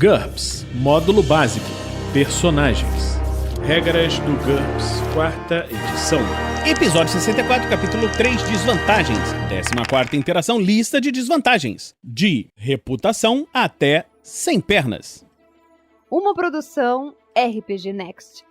GURPS Módulo Básico Personagens. Regras do GURPS, 4ª edição. Episódio 64, capítulo 3, Desvantagens. 14ª interação, lista de desvantagens. De reputação até sem pernas. Uma produção RPG Next.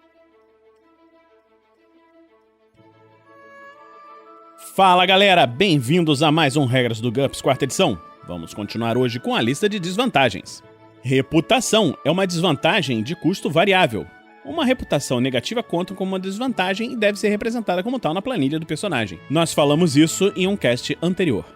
Fala galera, bem-vindos a mais um Regras do GURPS, 4ª edição. Vamos continuar hoje com a lista de desvantagens. Reputação é uma desvantagem de custo variável. Uma reputação negativa conta como uma desvantagem e deve ser representada como tal na planilha do personagem. Nós falamos isso em um cast anterior.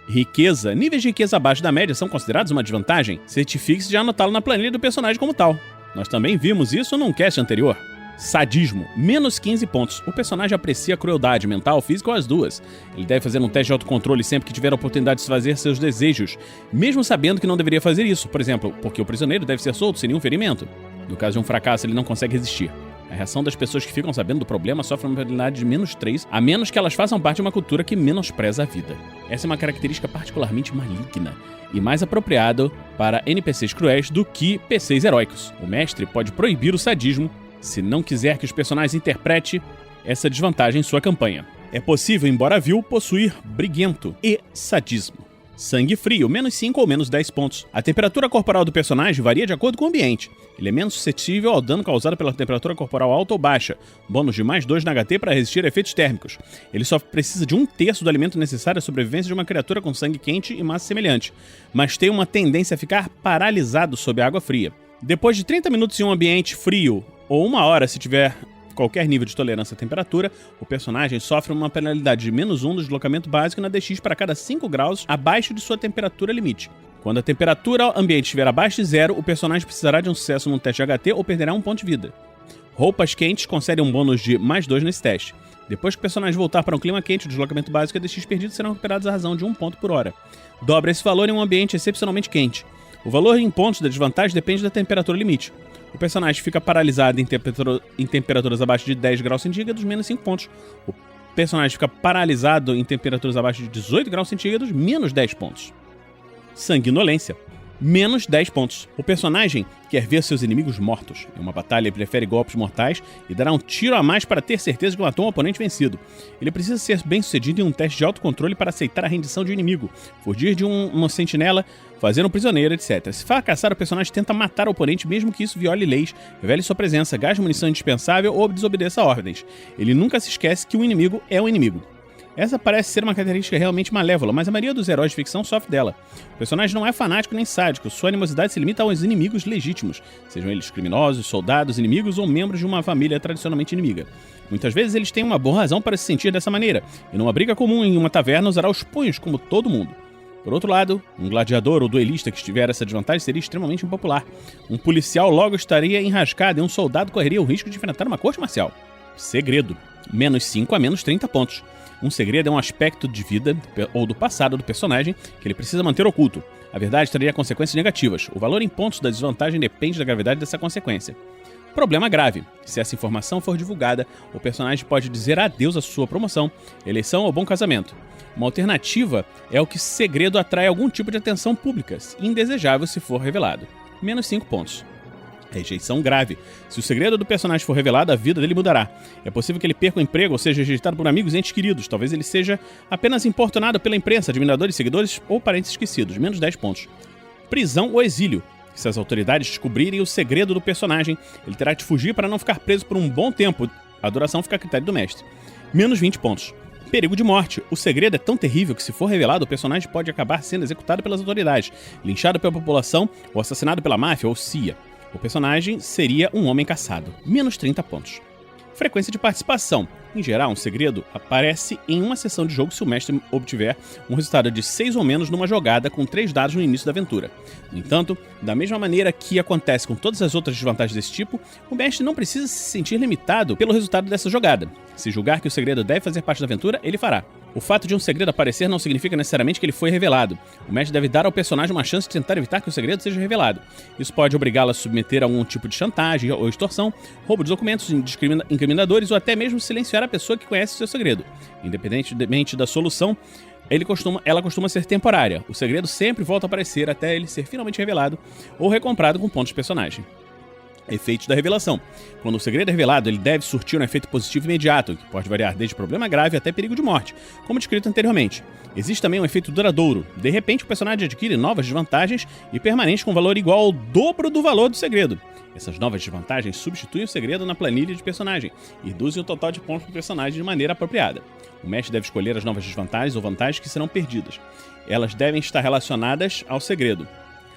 Riqueza. Níveis de riqueza abaixo da média são considerados uma desvantagem? Certifique-se de anotá-lo na planilha do personagem como tal. Nós também vimos isso num cast anterior. Sadismo. Menos 15 pontos. O personagem aprecia a crueldade mental, física ou as duas. Ele deve fazer um teste de autocontrole sempre que tiver a oportunidade de fazer seus desejos, mesmo sabendo que não deveria fazer isso. Por exemplo, porque o prisioneiro deve ser solto sem nenhum ferimento. No caso de um fracasso, ele não consegue resistir. A reação das pessoas que ficam sabendo do problema sofre uma probabilidade de menos 3, a menos que elas façam parte de uma cultura que menospreza a vida. Essa é uma característica particularmente maligna e mais apropriada para NPCs cruéis do que PCs heróicos. O mestre pode proibir o sadismo se não quiser que os personagens interpretem essa desvantagem em sua campanha. É possível, embora vil, possuir briguento e sadismo. Sangue frio, menos 5 ou menos 10 pontos. A temperatura corporal do personagem varia de acordo com o ambiente. Ele é menos suscetível ao dano causado pela temperatura corporal alta ou baixa. Bônus de mais 2 na HT para resistir a efeitos térmicos. Ele só precisa de 1/3 do alimento necessário à sobrevivência de uma criatura com sangue quente e massa semelhante, mas tem uma tendência a ficar paralisado sob água fria. Depois de 30 minutos em um ambiente frio, ou 1 hora se tiver qualquer nível de tolerância à temperatura, o personagem sofre uma penalidade de menos 1 do deslocamento básico na DX para cada 5 graus abaixo de sua temperatura limite. Quando a temperatura ambiente estiver abaixo de 0, o personagem precisará de um sucesso no teste HT ou perderá 1 ponto de vida. Roupas quentes concedem um bônus de mais 2 nesse teste. Depois que o personagem voltar para um clima quente, o deslocamento básico e a DX perdidos serão recuperados à razão de 1 ponto por hora. Dobra esse valor em um ambiente excepcionalmente quente. O valor em pontos da desvantagem depende da temperatura limite. O personagem fica paralisado em temperaturas abaixo de 10 graus centígrados, menos 5 pontos. O personagem fica paralisado em temperaturas abaixo de 18 graus centígrados, menos 10 pontos. Sanguinolência. Menos 10 pontos. O personagem quer ver seus inimigos mortos. Em uma batalha, ele prefere golpes mortais e dará um tiro a mais para ter certeza de que matou um oponente vencido. Ele precisa ser bem sucedido em um teste de autocontrole para aceitar a rendição de um inimigo, fugir de uma sentinela, fazer um prisioneiro, etc. Se fracassar, o personagem tenta matar o oponente, mesmo que isso viole leis, revele sua presença, gaste munição indispensável ou desobedeça ordens. Ele nunca se esquece que o inimigo é um inimigo. Essa parece ser uma característica realmente malévola, mas a maioria dos heróis de ficção sofre dela. O personagem não é fanático nem sádico, sua animosidade se limita aos inimigos legítimos, sejam eles criminosos, soldados, inimigos ou membros de uma família tradicionalmente inimiga. Muitas vezes eles têm uma boa razão para se sentir dessa maneira, e numa briga comum em uma taverna usará os punhos como todo mundo. Por outro lado, um gladiador ou duelista que tiver essa desvantagem seria extremamente impopular. Um policial logo estaria enrascado e um soldado correria o risco de enfrentar uma corte marcial. Segredo. Menos 5 a menos 30 pontos. Um segredo é um aspecto de vida ou do passado do personagem que ele precisa manter oculto. A verdade traria consequências negativas. O valor em pontos da desvantagem depende da gravidade dessa consequência. Problema grave. Se essa informação for divulgada, o personagem pode dizer adeus à sua promoção, eleição ou bom casamento. Uma alternativa é o que segredo atrai algum tipo de atenção pública, indesejável se for revelado. Menos 5 pontos. Rejeição grave. Se o segredo do personagem for revelado, a vida dele mudará. É possível que ele perca o emprego ou seja rejeitado por amigos e entes queridos. Talvez ele seja apenas importunado pela imprensa, admiradores, seguidores ou parentes esquecidos. Menos 10 pontos. Prisão ou exílio. Se as autoridades descobrirem o segredo do personagem, ele terá de fugir para não ficar preso por um bom tempo. A duração fica a critério do mestre. Menos 20 pontos. Perigo de morte. O segredo é tão terrível que, se for revelado, o personagem pode acabar sendo executado pelas autoridades, linchado pela população ou assassinado pela máfia ou CIA. O personagem seria um homem caçado. Menos 30 pontos. Frequência de participação. Em geral, um segredo aparece em uma sessão de jogo se o mestre obtiver um resultado de 6 ou menos numa jogada com 3 dados no início da aventura. No entanto, da mesma maneira que acontece com todas as outras desvantagens desse tipo, o mestre não precisa se sentir limitado pelo resultado dessa jogada. Se julgar que o segredo deve fazer parte da aventura, ele fará. O fato de um segredo aparecer não significa necessariamente que ele foi revelado. O mestre deve dar ao personagem uma chance de tentar evitar que o segredo seja revelado. Isso pode obrigá-lo a submeter a algum tipo de chantagem ou extorsão, roubo de documentos incriminadores ou até mesmo silenciar a pessoa que conhece o seu segredo. Independentemente da solução, ela costuma ser temporária. O segredo sempre volta a aparecer até ele ser finalmente revelado ou recomprado com pontos de personagem. Efeitos da revelação. Quando o segredo é revelado, ele deve surtir um efeito positivo imediato, que pode variar desde problema grave até perigo de morte, como descrito anteriormente. Existe também um efeito duradouro. De repente, o personagem adquire novas desvantagens e permanentes com valor igual ao dobro do valor do segredo. Essas novas desvantagens substituem o segredo na planilha de personagem e reduzem o total de pontos para o personagem de maneira apropriada. O mestre deve escolher as novas desvantagens ou vantagens que serão perdidas. Elas devem estar relacionadas ao segredo.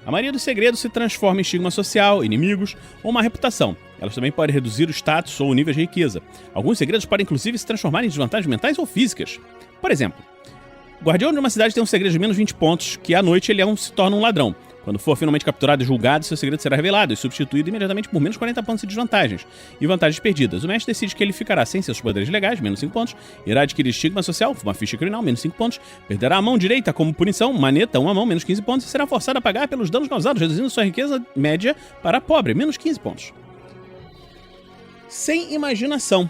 A maioria dos segredos se transforma em estigma social, inimigos ou uma reputação. Elas também podem reduzir o status ou o nível de riqueza. Alguns segredos podem inclusive se transformar em desvantagens mentais ou físicas. Por exemplo, o guardião de uma cidade tem um segredo de menos 20 pontos, que à noite ele se torna um ladrão. Quando for finalmente capturado e julgado, seu segredo será revelado e substituído imediatamente por menos 40 pontos de desvantagens e vantagens perdidas. O mestre decide que ele ficará sem seus poderes legais, menos 5 pontos, irá adquirir estigma social, uma ficha criminal, menos 5 pontos, perderá a mão direita como punição, maneta, uma mão, menos 15 pontos, e será forçado a pagar pelos danos causados, reduzindo sua riqueza média para pobre, menos 15 pontos. Sem imaginação,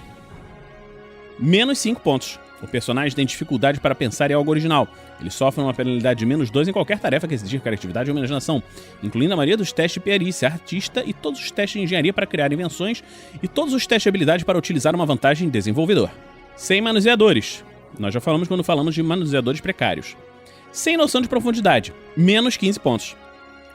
menos 5 pontos. O personagem tem dificuldade para pensar em algo original. Ele sofre uma penalidade de menos 2 em qualquer tarefa que exigir criatividade ou imaginação, incluindo a maioria dos testes de perícia, artista e todos os testes de engenharia para criar invenções e todos os testes de habilidade para utilizar uma vantagem desenvolvedor. Sem manuseadores. Nós já falamos quando falamos de manuseadores precários. Sem noção de profundidade. Menos 15 pontos.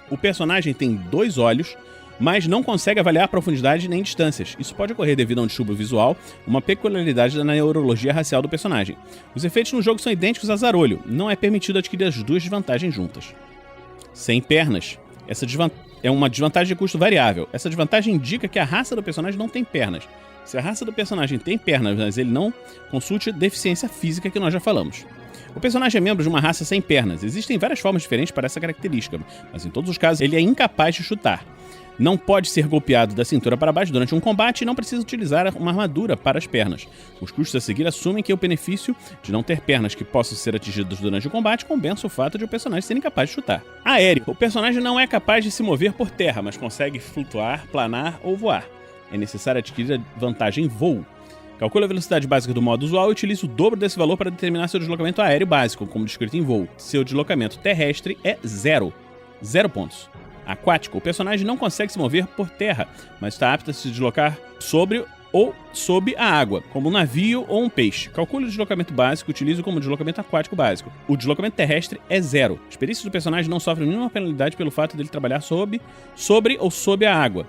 O personagem tem 2 olhos, mas não consegue avaliar a profundidade nem distâncias. Isso pode ocorrer devido a um distúrbio visual, uma peculiaridade da neurologia racial do personagem. Os efeitos no jogo são idênticos a zarolho. Não é permitido adquirir as duas desvantagens juntas. Sem pernas. Essa é uma desvantagem de custo variável. Essa desvantagem indica que a raça do personagem não tem pernas. Se a raça do personagem tem pernas, mas ele não, consulte deficiência física que nós já falamos. O personagem é membro de uma raça sem pernas. Existem várias formas diferentes para essa característica, mas em todos os casos ele é incapaz de chutar. Não pode ser golpeado da cintura para baixo durante um combate e não precisa utilizar uma armadura para as pernas. Os custos a seguir assumem que o benefício de não ter pernas que possam ser atingidas durante o combate compensa o fato de o personagem ser incapaz de chutar. Aéreo. O personagem não é capaz de se mover por terra, mas consegue flutuar, planar ou voar. É necessário adquirir a vantagem voo. Calcule a velocidade básica do modo usual e utilize o dobro desse valor para determinar seu deslocamento aéreo básico, como descrito em voo. Seu deslocamento terrestre é 0. 0 pontos. Aquático. O personagem não consegue se mover por terra, mas está apto a se deslocar sobre ou sob a água, como um navio ou um peixe. Calcule o deslocamento básico e utilize-o como deslocamento aquático básico. O deslocamento terrestre é 0. As perícias do personagem não sofrem nenhuma penalidade pelo fato dele trabalhar sobre ou sob a água.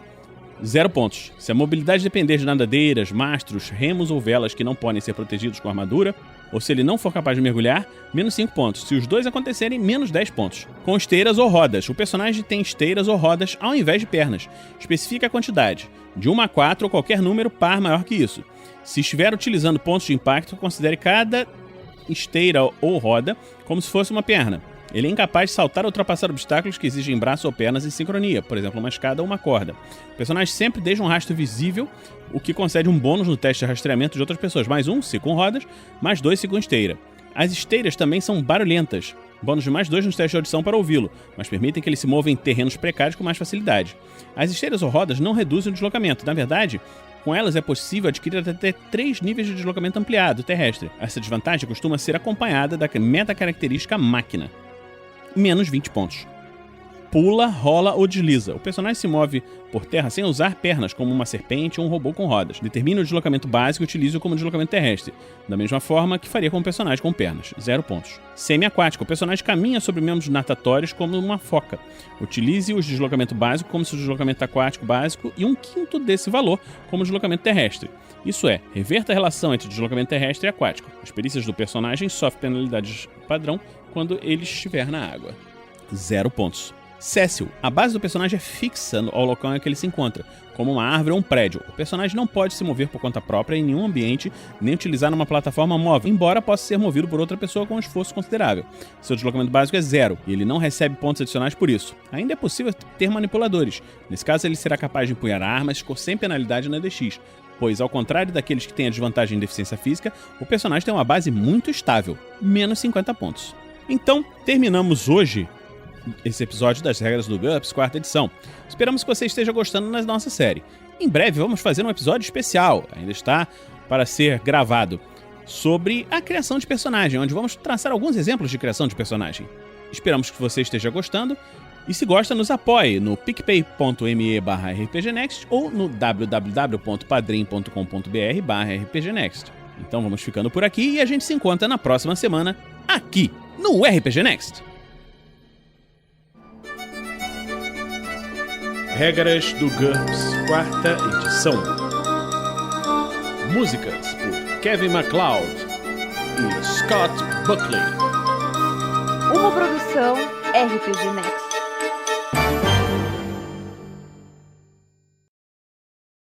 0 pontos. Se a mobilidade depender de nadadeiras, mastros, remos ou velas que não podem ser protegidos com armadura, ou se ele não for capaz de mergulhar, menos 5 pontos. Se os dois acontecerem, menos 10 pontos. Com esteiras ou rodas. O personagem tem esteiras ou rodas ao invés de pernas. Especifica a quantidade. De 1 a 4 ou qualquer número par maior que isso. Se estiver utilizando pontos de impacto, considere cada esteira ou roda como se fosse uma perna. Ele é incapaz de saltar ou ultrapassar obstáculos que exigem braços ou pernas em sincronia, por exemplo, uma escada ou uma corda. O personagem sempre deixa um rastro visível, o que concede um bônus no teste de rastreamento de outras pessoas, mais 1 se com rodas, mais 2 se com esteira. As esteiras também são barulhentas, bônus de mais 2 nos testes de audição para ouvi-lo, mas permitem que ele se mova em terrenos precários com mais facilidade. As esteiras ou rodas não reduzem o deslocamento, na verdade, com elas é possível adquirir até 3 níveis de deslocamento ampliado terrestre. Essa desvantagem costuma ser acompanhada da meta-característica máquina. Menos 20 pontos. Pula, rola ou desliza. O personagem se move por terra sem usar pernas, como uma serpente ou um robô com rodas. Determine o deslocamento básico e utilize-o como deslocamento terrestre, da mesma forma que faria com um personagem com pernas. 0 pontos. Semi-aquático. O personagem caminha sobre membros natatórios como uma foca. Utilize o deslocamento básico como seu deslocamento aquático básico e 1/5 desse valor como deslocamento terrestre. Isso é, reverta a relação entre deslocamento terrestre e aquático. As perícias do personagem sofrem penalidades padrão quando ele estiver na água. 0 pontos. Cécil. A base do personagem é fixa ao local em que ele se encontra, como uma árvore ou um prédio. O personagem não pode se mover por conta própria em nenhum ambiente, nem utilizar uma plataforma móvel, embora possa ser movido por outra pessoa com um esforço considerável. Seu deslocamento básico é 0, e ele não recebe pontos adicionais por isso. Ainda é possível ter manipuladores. Nesse caso, ele será capaz de empunhar armas sem penalidade na DX, pois, ao contrário daqueles que têm a desvantagem em deficiência física, o personagem tem uma base muito estável, menos 50 pontos. Então, terminamos hoje esse episódio das regras do GURPS, 4ª edição. Esperamos que você esteja gostando da nossa série. Em breve vamos fazer um episódio especial, ainda está para ser gravado, sobre a criação de personagem, onde vamos traçar alguns exemplos de criação de personagem. Esperamos que você esteja gostando. E se gosta, nos apoie no picpay.me/rpgnext ou no www.padrim.com.br/rpgnext. Então vamos ficando por aqui e a gente se encontra na próxima semana, aqui no RPG Next. Regras do GURPS, 4ª edição. Músicas por Kevin MacLeod e Scott Buckley. Uma produção RPG Next.